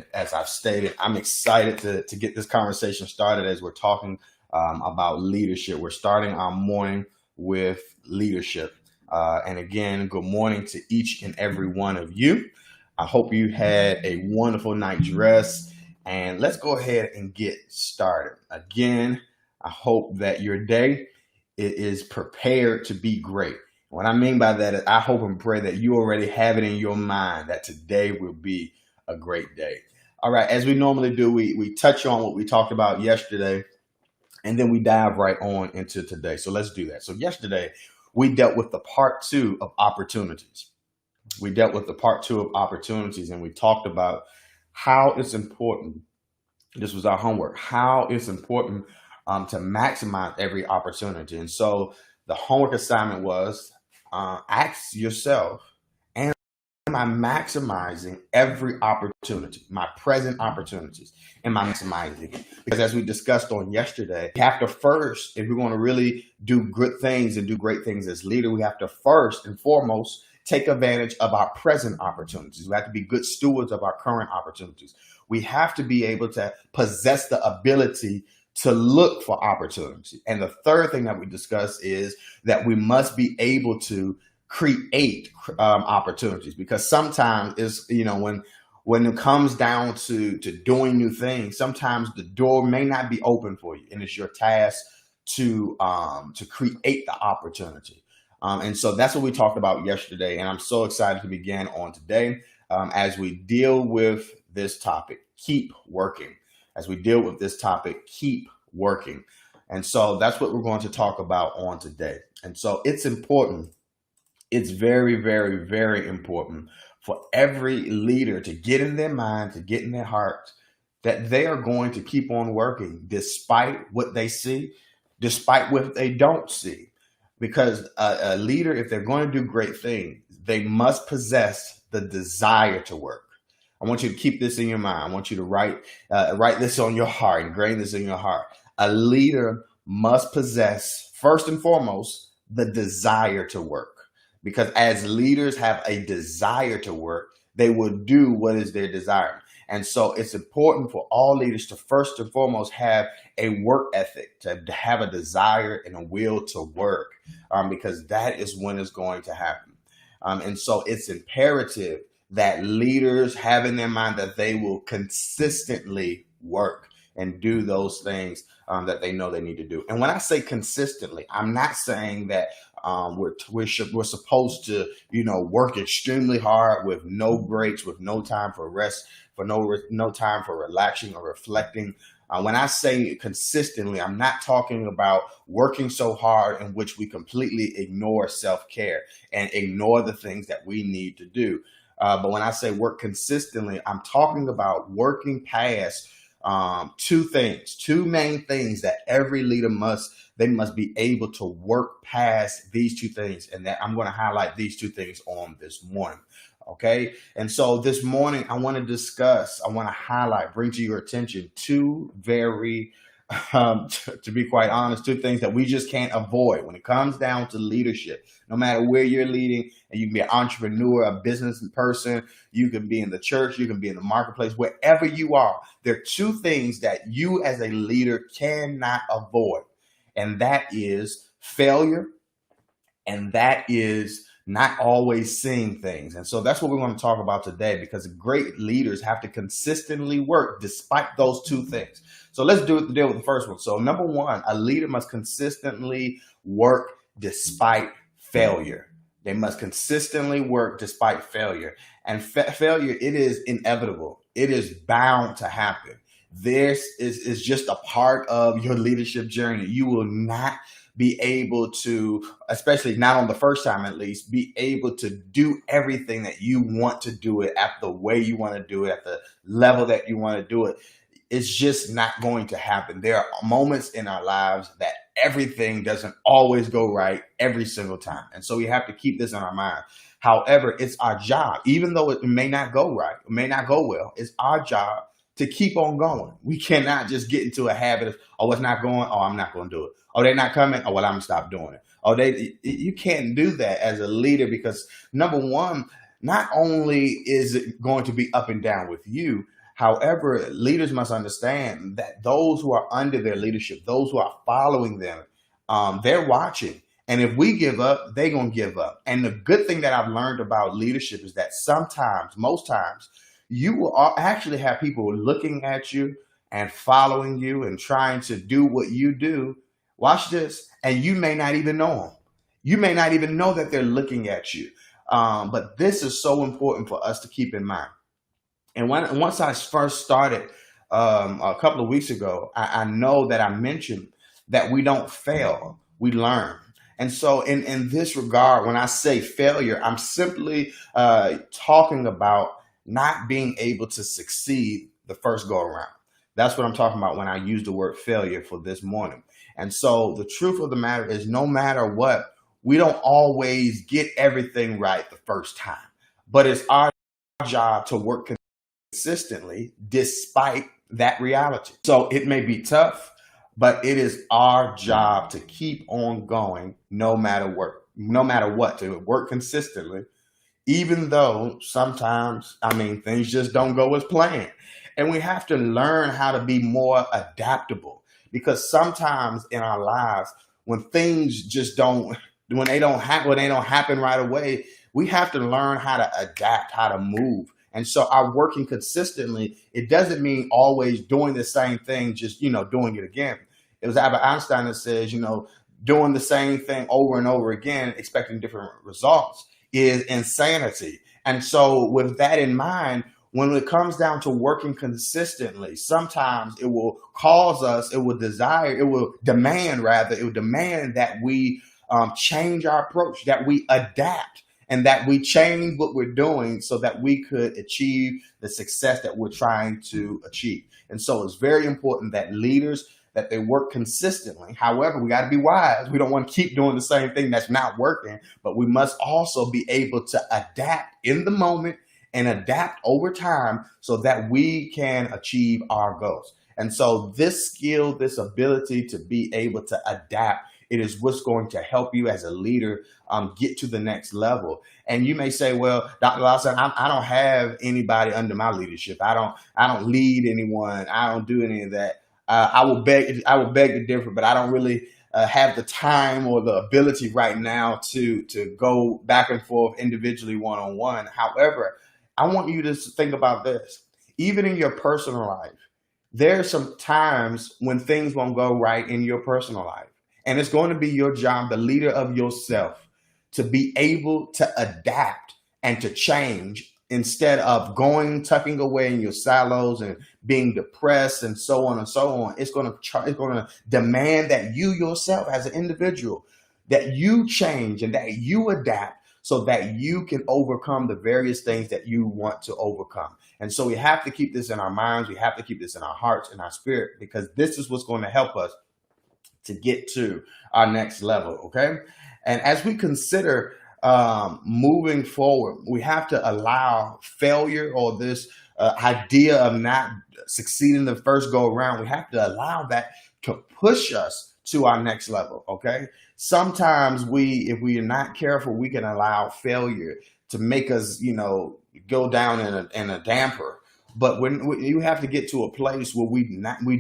And as I've stated, I'm excited to get this conversation started as we're talking about leadership. We're starting our morning with leadership. And again, good morning to each and every one of you. I hope you had a wonderful night's rest. And let's go ahead and get started. Again, I hope that your day is prepared to be great. What I mean by that is I hope and pray that you already have it in your mind that today will be a great day. All right, as we normally do, we touch on what we talked about yesterday, and then we dive right on into today. So let's do that. So yesterday, we dealt with the part two of opportunities. We dealt with the part two of opportunities, and we talked about how it's important. This was our homework, how it's important to maximize every opportunity. And so the homework assignment was ask yourself, am I maximizing every opportunity, my present opportunities? Am I maximizing it? Because as we discussed on yesterday, we have to first, if we want to really do good things and do great things as leader, we have to first and foremost take advantage of our present opportunities. We have to be good stewards of our current opportunities. We have to be able to possess the ability to look for opportunity. And the third thing that we discuss is that we must be able to create opportunities, because sometimes it's, when it comes down to doing new things, sometimes the door may not be open for you, and it's your task to create the opportunity. And so that's what we talked about yesterday, and I'm so excited to begin on today as we deal with this topic. Keep working. As we deal with this topic, keep working. And so that's what we're going to talk about on today. And so it's important. It's very, very, very important for every leader to get in their mind, to get in their heart, that they are going to keep on working despite what they see, despite what they don't see. Because a leader, if they're going to do great things, they must possess the desire to work. I want you to keep this in your mind. I want you to write this on your heart, ingrain this in your heart. A leader must possess, first and foremost, the desire to work. Because as leaders have a desire to work, they will do what is their desire. And so it's important for all leaders to first and foremost have a work ethic, to have a desire and a will to work, because that is when it's going to happen. And so it's imperative that leaders have in their mind that they will consistently work and do those things that they know they need to do. And when I say consistently, I'm not saying that we're supposed to, work extremely hard with no breaks, with no time for rest, for no time for relaxing or reflecting. When I say consistently, I'm not talking about working so hard in which we completely ignore self-care and ignore the things that we need to do. But when I say work consistently, I'm talking about working past two main things that every leader must be able to work past these two things. And that I'm going to highlight these two things on this morning. Okay. And so this morning, I want to highlight, bring to your attention two very, to be quite honest, two things that we just can't avoid when it comes down to leadership. No matter where you're leading, and you can be an entrepreneur, a business person, you can be in the church, you can be in the marketplace, wherever you are, there are two things that you as a leader cannot avoid. And that is failure, and that is not always seeing things. And so that's what we're going to talk about today, because great leaders have to consistently work despite those two things. So let's deal with the first one. So number one, a leader must consistently work despite failure. They must consistently work despite failure. And failure, it is inevitable. It is bound to happen. This is just a part of your leadership journey. You will not be able to, especially not on the first time at least, be able to do everything that you want to do it at the way you want to do it, at the level that you want to do it. It's just not going to happen. There are moments in our lives that everything doesn't always go right every single time. And so we have to keep this in our mind. However, it's our job, even though it may not go right, it may not go well, it's our job to keep on going. We cannot just get into a habit of, oh, it's not going, oh, I'm not going to do it. Oh, they're not coming, oh, well, I'm going to stop doing it. Oh, you can't do that as a leader, because number one, not only is it going to be up and down with you, However, leaders must understand that those who are under their leadership, those who are following them, they're watching. And if we give up, they're going to give up. And the good thing that I've learned about leadership is that sometimes, most times, you will actually have people looking at you and following you and trying to do what you do. Watch this. And you may not even know them. You may not even know that they're looking at you. But this is so important for us to keep in mind. And once I first started a couple of weeks ago, I know that I mentioned that we don't fail, we learn. And so, in this regard, when I say failure, I'm simply talking about not being able to succeed the first go around. That's what I'm talking about when I use the word failure for this morning. And so, the truth of the matter is, no matter what, we don't always get everything right the first time, but it's our job to work consistently despite that reality. So it may be tough, but it is our job to keep on going no matter what, to work consistently, even though sometimes, things just don't go as planned. And we have to learn how to be more adaptable, because sometimes in our lives, when things just don't, when they don't happen right away, we have to learn how to adapt, how to move. And so our working consistently, it doesn't mean always doing the same thing, just, doing it again. It was Albert Einstein that says, doing the same thing over and over again, expecting different results is insanity. And so with that in mind, when it comes down to working consistently, sometimes it will demand that we change our approach, that we adapt, and that we change what we're doing so that we could achieve the success that we're trying to achieve. And so it's very important that leaders, that they work consistently. However, we got to be wise. We don't want to keep doing the same thing that's not working, but we must also be able to adapt in the moment and adapt over time so that we can achieve our goals. And so this skill, this ability to be able to adapt, it is what's going to help you as a leader get to the next level. And you may say, well, Dr. Lawson, I don't have anybody under my leadership. I don't lead anyone. I don't do any of that. I will beg to differ, but I don't really have the time or the ability right now to go back and forth individually one-on-one. However, I want you to think about this. Even in your personal life, there are some times when things won't go right in your personal life. And it's going to be your job, the leader of yourself, to be able to adapt and to change instead of tucking away in your silos and being depressed and so on and so on. It's going to demand that you yourself as an individual, that you change and that you adapt so that you can overcome the various things that you want to overcome. And so we have to keep this in our minds. We have to keep this in our hearts and our spirit, because this is what's going to help us to get to our next level. Okay. And as we consider moving forward, we have to allow failure, or this idea of not succeeding the first go around. We have to allow that to push us to our next level. Okay. Sometimes if we are not careful, we can allow failure to make us, go down in a damper. But when you have to get to a place where we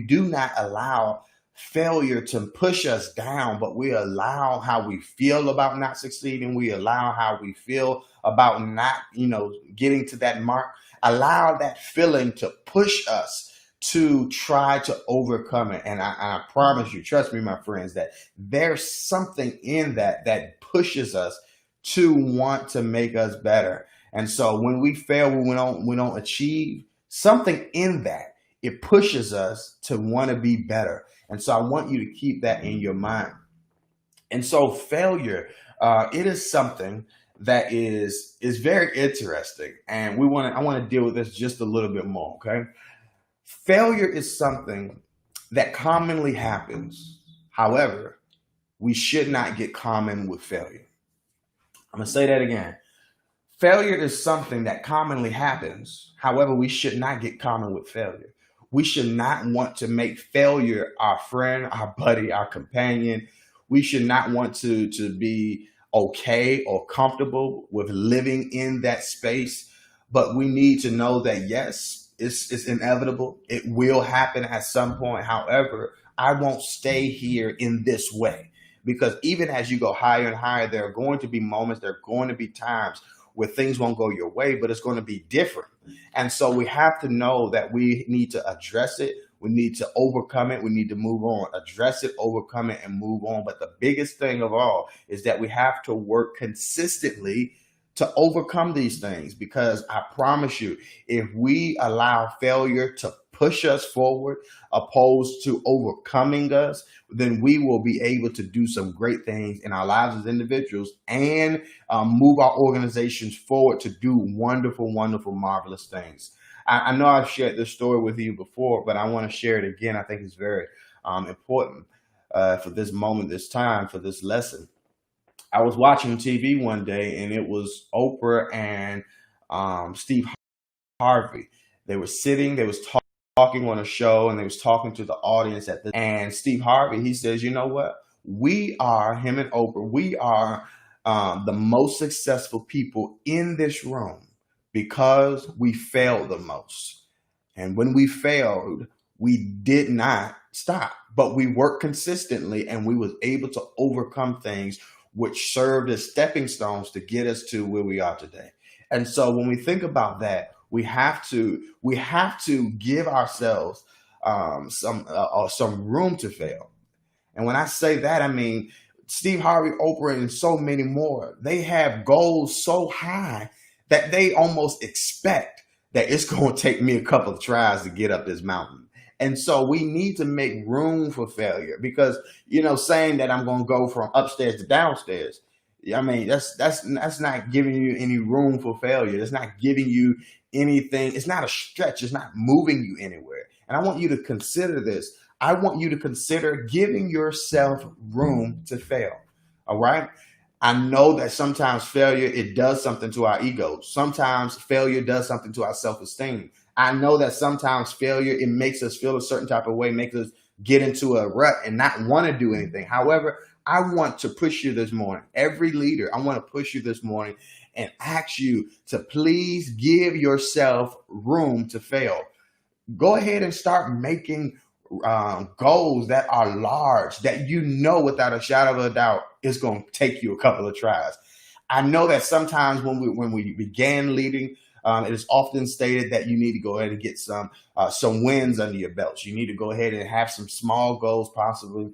do not allow failure to push us down, but we allow how we feel about not succeeding. We allow how we feel about not, getting to that mark. Allow that feeling to push us to try to overcome it. And I promise you, trust me, my friends, that there's something in that pushes us to want to make us better. And so when we fail, when we don't achieve something in that, it pushes us to want to be better. And so I want you to keep that in your mind. And so failure, it is something that is very interesting. And I want to deal with this just a little bit more. Okay. Failure is something that commonly happens. However, we should not get common with failure. I'm going to say that again. Failure is something that commonly happens. However, we should not get common with failure. We should not want to make failure our friend, our buddy, our companion. We should not want to be okay or comfortable with living in that space. But we need to know that, yes, It's inevitable. It will happen at some point. However, I won't stay here in this way, because even as you go higher and higher, there are going to be moments, there are going to be times where things won't go your way, but it's going to be different. And so we have to know that we need to address it. We need to overcome it. We need to move on, address it, overcome it, and move on. But the biggest thing of all is that we have to work consistently to overcome these things, because I promise you, if we allow failure to push us forward opposed to overcoming us, then we will be able to do some great things in our lives as individuals, and move our organizations forward to do wonderful, wonderful, marvelous things. I know I've shared this story with you before, but I want to share it again. I think it's very important for this moment, this time, for this lesson. I was watching TV one day, and it was Oprah and Steve Harvey. They were sitting, they was talking on a show, and they was talking to the audience and Steve Harvey, he says, you know what? We are, him and Oprah, we are the most successful people in this room because we failed the most. And when we failed, we did not stop, but we worked consistently, and we was able to overcome things which served as stepping stones to get us to where we are today. And so when we think about that, we have to give ourselves some room to fail. And when I say that, I mean Steve Harvey, Oprah, and so many more. They have goals so high that they almost expect that it's going to take me a couple of tries to get up this mountain. And so we need to make room for failure, because, saying that I'm going to go from upstairs to downstairs, I mean, that's not giving you any room for failure. It's not giving you anything. It's not a stretch. It's not moving you anywhere. And I want you to consider this. I want you to consider giving yourself room to fail. All right. I know that sometimes failure, it does something to our egos. Sometimes failure does something to our self-esteem. I know that sometimes failure, it makes us feel a certain type of way, makes us get into a rut and not want to do anything. However, I want to push you this morning. Every leader, I want to push you this morning and ask you to please give yourself room to fail. Go ahead and start making goals that are large, that without a shadow of a doubt is going to take you a couple of tries. I know that sometimes when we began leading, it is often stated that you need to go ahead and get some wins under your belts. You need to go ahead and have some small goals, possibly,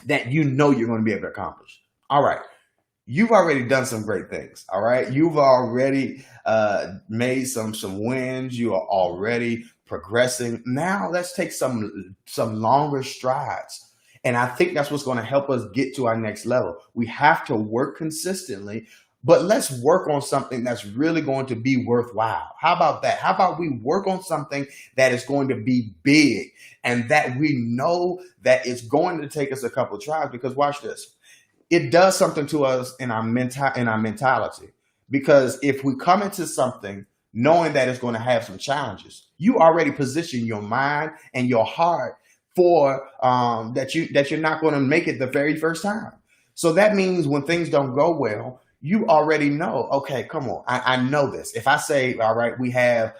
that you're going to be able to accomplish. All right. You've already done some great things. All right. You've already made some wins. You are already progressing. Now let's take some longer strides. And I think that's what's going to help us get to our next level. We have to work consistently, but let's work on something that's really going to be worthwhile. How about that? How about we work on something that is going to be big, and that we know that it's going to take us a couple of tries? Because watch this. It does something to us in our mentality. Because if we come into something knowing that it's going to have some challenges, you already position your mind and your heart for that you're not going to make it the very first time. So that means when things don't go well, you already know, okay, come on, I know this. If I say, all right, we have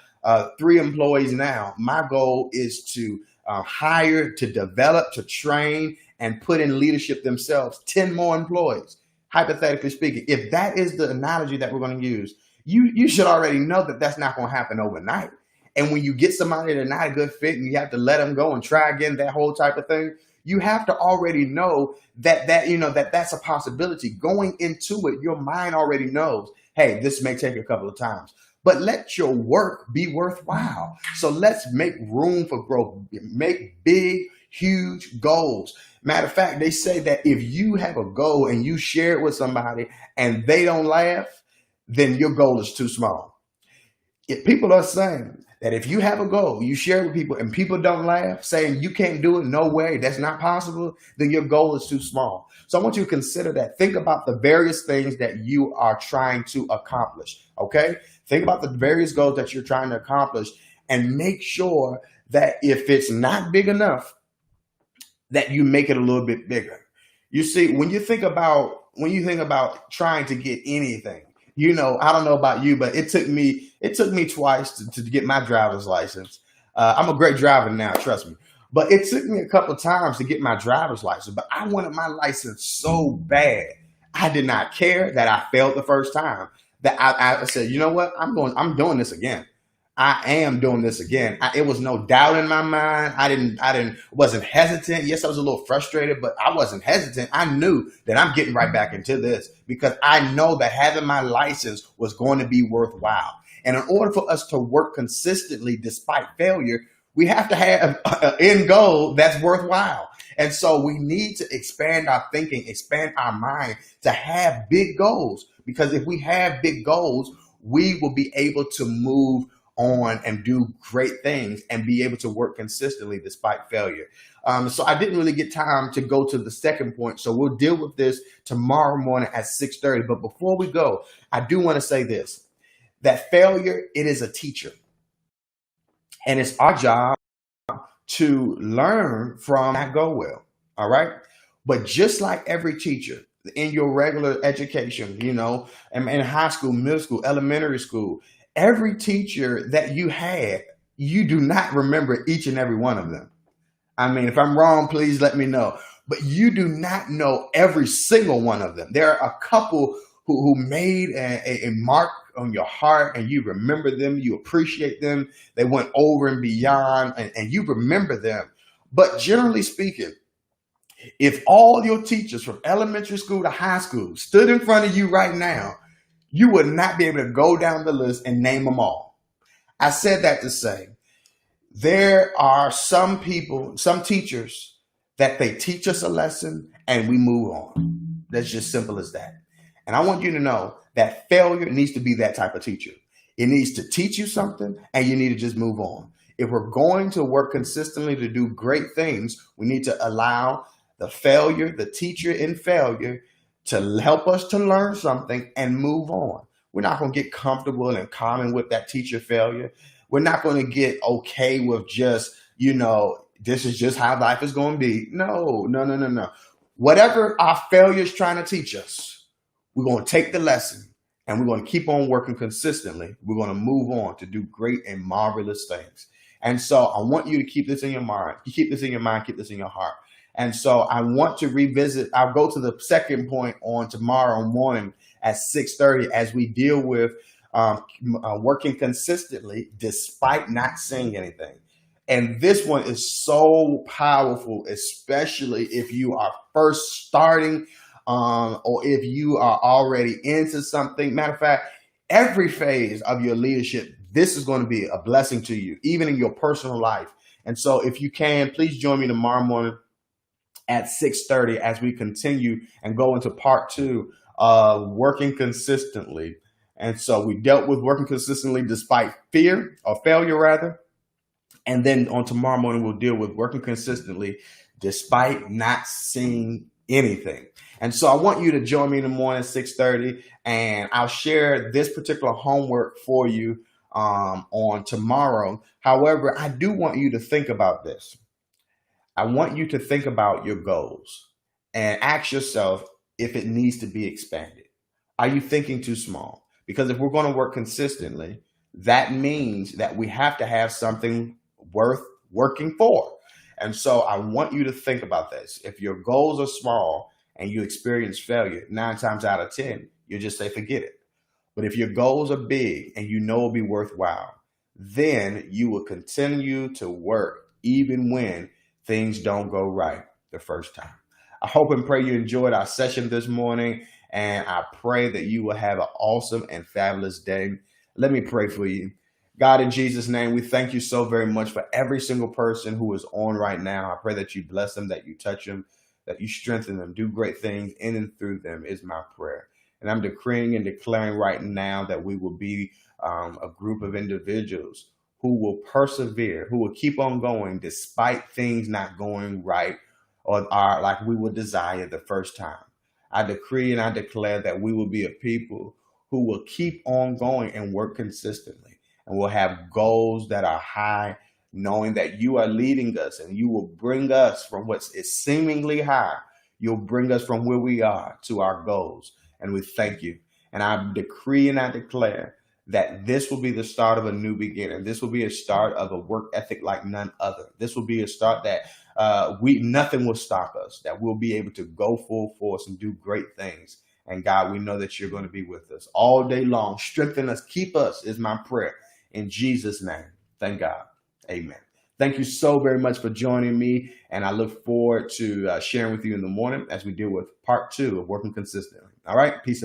3 employees now, my goal is to hire, to develop, to train, and put in leadership themselves 10 more employees, hypothetically speaking. If that is the analogy that we're going to use, you should already know that that's not going to happen overnight. And when you get somebody that's not a good fit and you have to let them go and try again, that whole type of thing, you have to already know that's a possibility. Going into it, your mind already knows, hey, this may take a couple of times, but let your work be worthwhile. So let's make room for growth. Make big, huge goals. Matter of fact, they say that if you have a goal and you share it with somebody and they don't laugh, then your goal is too small. If people are saying that if you have a goal, you share it with people and people don't laugh, saying you can't do it, no way, that's not possible, then your goal is too small. So I want you to consider that. Think about the various things that you are trying to accomplish, okay? Think about the various goals that you're trying to accomplish, and make sure that if it's not big enough, that you make it a little bit bigger. You see, when you think about trying to get anything, I don't know about you, but it took me twice to get my driver's license. I'm a great driver now, trust me. But it took me a couple times to get my driver's license. But I wanted my license so bad. I did not care that I failed the first time. That I said, you know what? I'm doing this again. I am doing this again. It was no doubt in my mind. Wasn't hesitant. Yes, I was a little frustrated, but I wasn't hesitant. I knew that I'm getting right back into this because I know that having my license was going to be worthwhile. And in order for us to work consistently despite failure, we have to have an end goal that's worthwhile. And so we need to expand our thinking, expand our mind to have big goals. Because if we have big goals, we will be able to move on and do great things and be able to work consistently despite failure. So I didn't really get time to go to the second point. So we'll deal with this tomorrow morning at 6:30. But before we go, I do want to say this, that failure, it is a teacher. And it's our job to learn from that go well. All right. But just like every teacher in your regular education, in high school, middle school, elementary school, every teacher that you had, you do not remember each and every one of them. I mean, if I'm wrong, please let me know. But you do not know every single one of them. There are a couple who made a mark on your heart, and you remember them, you appreciate them. They went over and beyond, and you remember them. But generally speaking, if all your teachers from elementary school to high school stood in front of you right now, you would not be able to go down the list and name them all. I said that to say there are some people, some teachers, that they teach us a lesson and we move on. That's just simple as that. And I want you to know that failure needs to be that type of teacher. It needs to teach you something and you need to just move on. If we're going to work consistently to do great things, we need to allow the failure, the teacher in failure, to help us to learn something and move on. We're not going to get comfortable and common with that teacher failure. We're not going to get okay with just, this is just how life is going to be. No. Whatever our failure is trying to teach us, we're going to take the lesson and we're going to keep on working consistently. We're going to move on to do great and marvelous things. And so I want you to keep this in your mind. You keep this in your mind, keep this in your heart. And so I want to revisit. I'll go to the second point on tomorrow morning at 6:30 as we deal with working consistently despite not seeing anything. And this one is so powerful, especially if you are first starting or if you are already into something. Matter of fact, every phase of your leadership, this is going to be a blessing to you, even in your personal life. And so if you can, please join me tomorrow morning at 6:30 as we continue and go into part 2 of working consistently. And so we dealt with working consistently despite fear or failure rather. And then on tomorrow morning, we'll deal with working consistently despite not seeing anything. And so I want you to join me in the morning at 6:30, and I'll share this particular homework for you on tomorrow. However, I do want you to think about this. I want you to think about your goals and ask yourself if it needs to be expanded. Are you thinking too small? Because if we're going to work consistently, that means that we have to have something worth working for. And so I want you to think about this. If your goals are small and you experience failure, 9 times out of 10, you just say, forget it. But if your goals are big and you know it'll be worthwhile, then you will continue to work even when things don't go right the first time. I hope and pray you enjoyed our session this morning, and I pray that you will have an awesome and fabulous day. Let me pray for you. God, in Jesus' name, we thank you so very much for every single person who is on right now. I pray that you bless them, that you touch them, that you strengthen them, do great things in and through them is my prayer. And I'm decreeing and declaring right now that we will be a group of individuals who will persevere, who will keep on going despite things not going right or are like we would desire the first time. I decree and I declare that we will be a people who will keep on going and work consistently, and will have goals that are high, knowing that you are leading us and you will bring us from what is seemingly high. You'll bring us from where we are to our goals. And we thank you. And I decree and I declare that this will be the start of a new beginning. This will be a start of a work ethic like none other. This will be a start that nothing will stop us, that we'll be able to go full force and do great things. And God, we know that you're going to be with us all day long. Strengthen us, keep us is my prayer. In Jesus' name, thank God. Amen. Thank you so very much for joining me. And I look forward to sharing with you in the morning as we deal with part 2 of working consistently. All right. Peace.